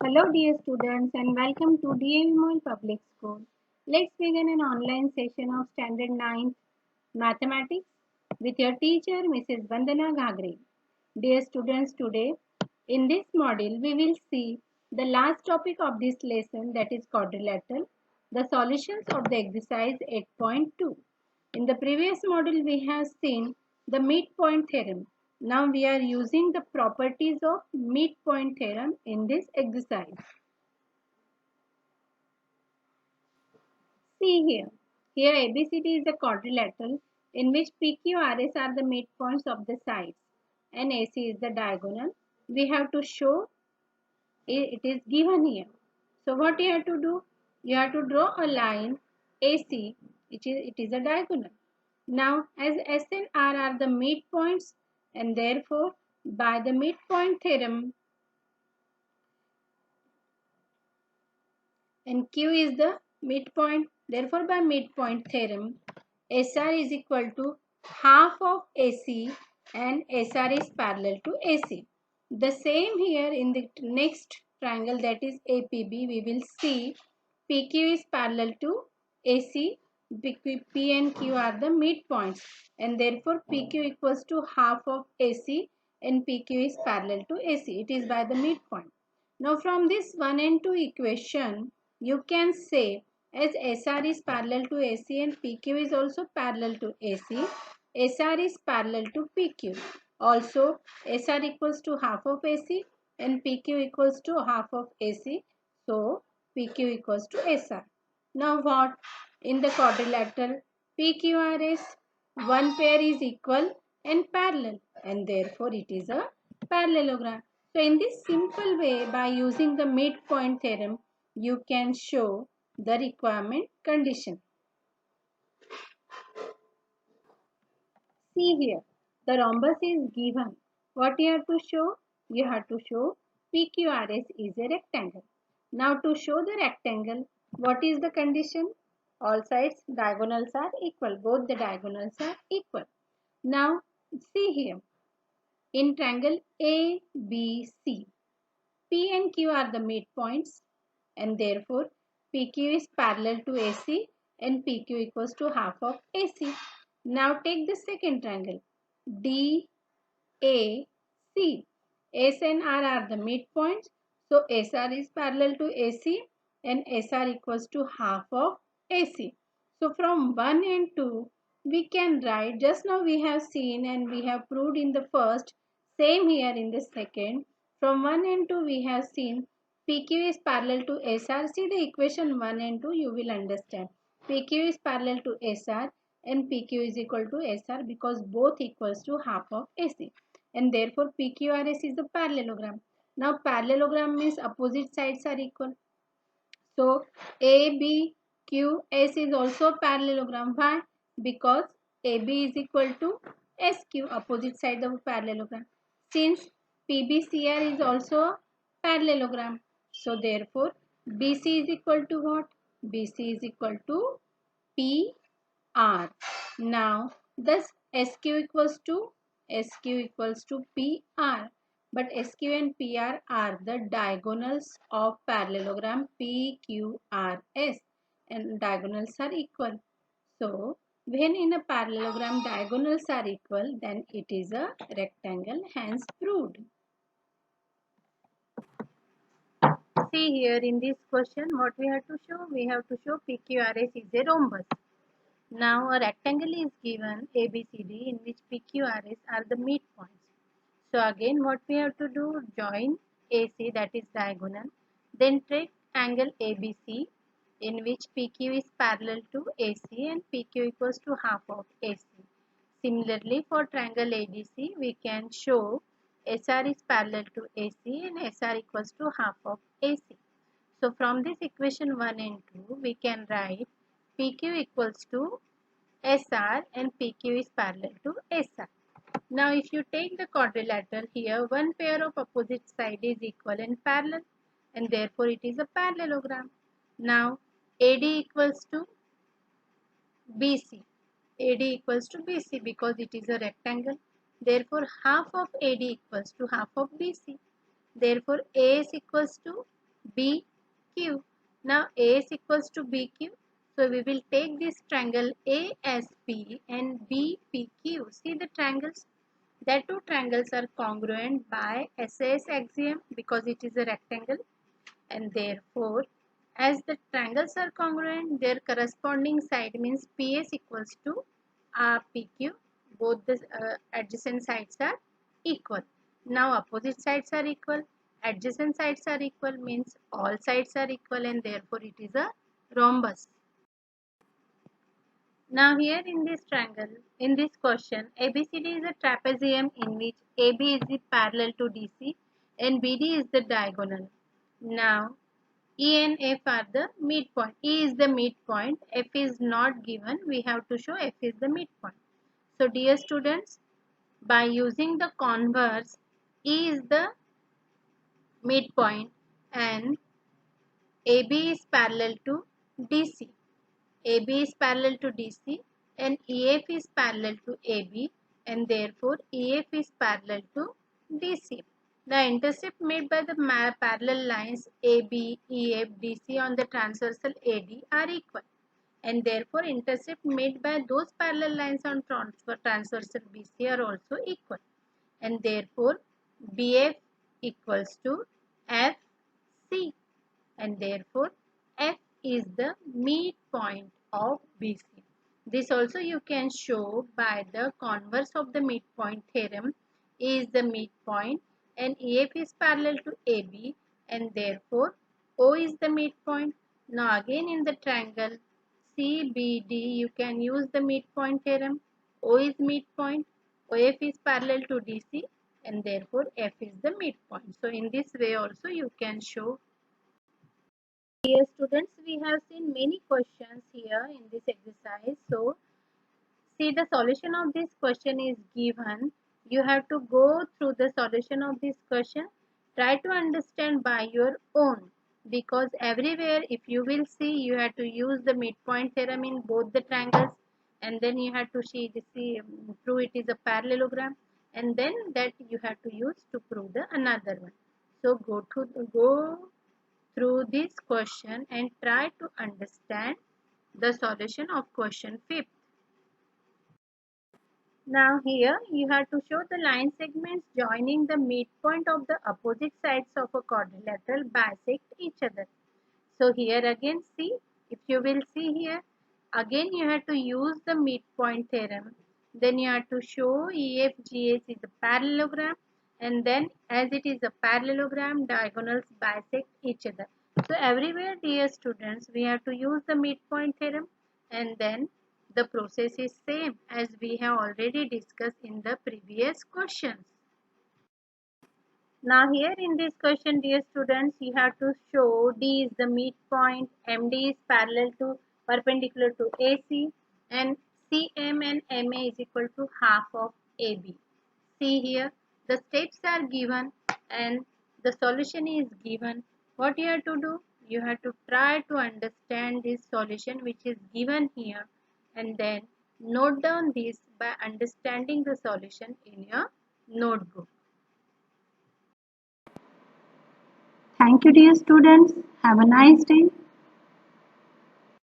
Hello dear students and welcome to DAV Mall Public School. Let's begin an online session of Standard 9 Mathematics with your teacher Mrs. Vandana Ghagre. Dear students, today in this module we will see the last topic of this lesson, that is quadrilateral, the solutions of the exercise 8.2. In the previous module we have seen the midpoint theorem. Now we are using the properties of midpoint theorem in this exercise. See here. Here ABCD is a quadrilateral in which PQRS are the midpoints of the sides and AC is the diagonal. We have to show it is given here. So what you have to do? You have to draw a line AC, it is a diagonal. Now as S and R are the midpoints, and therefore by the midpoint theorem, and Q is the midpoint. Therefore, by midpoint theorem, SR is equal to half of AC and SR is parallel to AC. The same here in the next triangle, that is APB, we will see PQ is parallel to AC. P and Q are the midpoints, and therefore PQ equals to half of AC and PQ is parallel to AC. It is by the midpoint. Now from this 1 and 2 equation, you can say as SR is parallel to AC and PQ is also parallel to AC, SR is parallel to PQ. Also, SR equals to half of AC and PQ equals to half of AC. So, PQ equals to SR. Now what? In the quadrilateral, PQRS, one pair is equal and parallel, and therefore it is a parallelogram. So in this simple way, by using the midpoint theorem, you can show the requirement condition. See here, the rhombus is given. What you have to show? You have to show PQRS is a rectangle. Now to show the rectangle, what is the condition? All sides diagonals are equal. Both the diagonals are equal. Now see here, in triangle ABC, P and Q are the midpoints, and therefore PQ is parallel to AC and PQ equals to half of AC. Now take the second triangle DAC. S and R are the midpoints, so SR is parallel to AC and SR equals to half of AC. So from 1 and 2 we can write, just now we have seen and we have proved in the first, same here in the second. From 1 and 2 we have seen PQ is parallel to SR. See the equation 1 and 2, you will understand. PQ is parallel to SR and PQ is equal to SR because both equals to half of AC, and therefore PQRS is a parallelogram. Now parallelogram means opposite sides are equal. So ABQS is also parallelogram. Why? Because AB is equal to SQ, opposite side of a parallelogram. Since PBCR is also a parallelogram, so therefore BC is equal to what? BC is equal to PR. Now thus SQ equals to PR. But SQ and PR are the diagonals of parallelogram PQRS, and diagonals are equal. So when in a parallelogram diagonals are equal, then it is a rectangle, hence proved. See here in this question what we have to show? We have to show PQRS is a rhombus. Now a rectangle is given ABCD in which PQRS are the midpoints. So again what we have to do? Join AC, that is diagonal. Then take angle ABC in which PQ is parallel to AC and PQ equals to half of AC. Similarly for triangle ADC we can show SR is parallel to AC and SR equals to half of AC. So from this equation 1 and 2 we can write PQ equals to SR and PQ is parallel to SR. Now if you take the quadrilateral, here one pair of opposite side is equal and parallel, and therefore it is a parallelogram. Now AD equals to BC. AD equals to BC because it is a rectangle. Therefore half of AD equals to half of BC. Therefore AS equals to BQ. Now AS equals to BQ. So we will take this triangle ASP and BPQ. See the triangles? That two triangles are congruent by SAS axiom because it is a rectangle, and therefore as the triangles are congruent, their corresponding side means PS equals to PQ. Both the adjacent sides are equal. Now opposite sides are equal, adjacent sides are equal means all sides are equal, and therefore it is a rhombus. Now here in this triangle, in this question, ABCD is a trapezium in which AB is the parallel to DC and BD is the diagonal. Now E and F are the midpoint. E is the midpoint. F is not given. We have to show F is the midpoint. So dear students, by using the converse, E is the midpoint and AB is parallel to DC. AB is parallel to DC and EF is parallel to AB, and therefore EF is parallel to DC. The intercept made by the parallel lines AB, EF, DC on the transversal AD are equal, and therefore intercept made by those parallel lines on transversal BC are also equal, and therefore BF equals to FC, and therefore F is the midpoint of BC. This also you can show by the converse of the midpoint theorem. A is the midpoint and EF is parallel to AB, and therefore O is the midpoint. Now again in the triangle CBD you can use the midpoint theorem. O is midpoint, OF is parallel to DC, and therefore F is the midpoint. So in this way also you can show. Dear students, we have seen many questions here in this exercise. So, see, the solution of this question is given. You have to go through the solution of this question. Try to understand by your own, because everywhere if you will see, you have to use the midpoint theorem in both the triangles, and then you have to prove it is a parallelogram, and then that you have to use to prove the another one. So go through this question and try to understand the solution of question 5th. Now here you have to show the line segments joining the midpoint of the opposite sides of a quadrilateral bisect each other. So here again see, if you will see here, again you have to use the midpoint theorem. Then you have to show EFGH is a parallelogram, and then as it is a parallelogram, diagonals bisect each other. So everywhere, dear students, we have to use the midpoint theorem, and then the process is same as we have already discussed in the previous questions. Now here in this question, dear students, you have to show D is the midpoint, MD is perpendicular to AC, and CM and MA is equal to half of AB. See here, the steps are given and the solution is given. What you have to do? You have to try to understand this solution which is given here, and then note down this by understanding the solution in your notebook. Thank you, dear students. Have a nice day.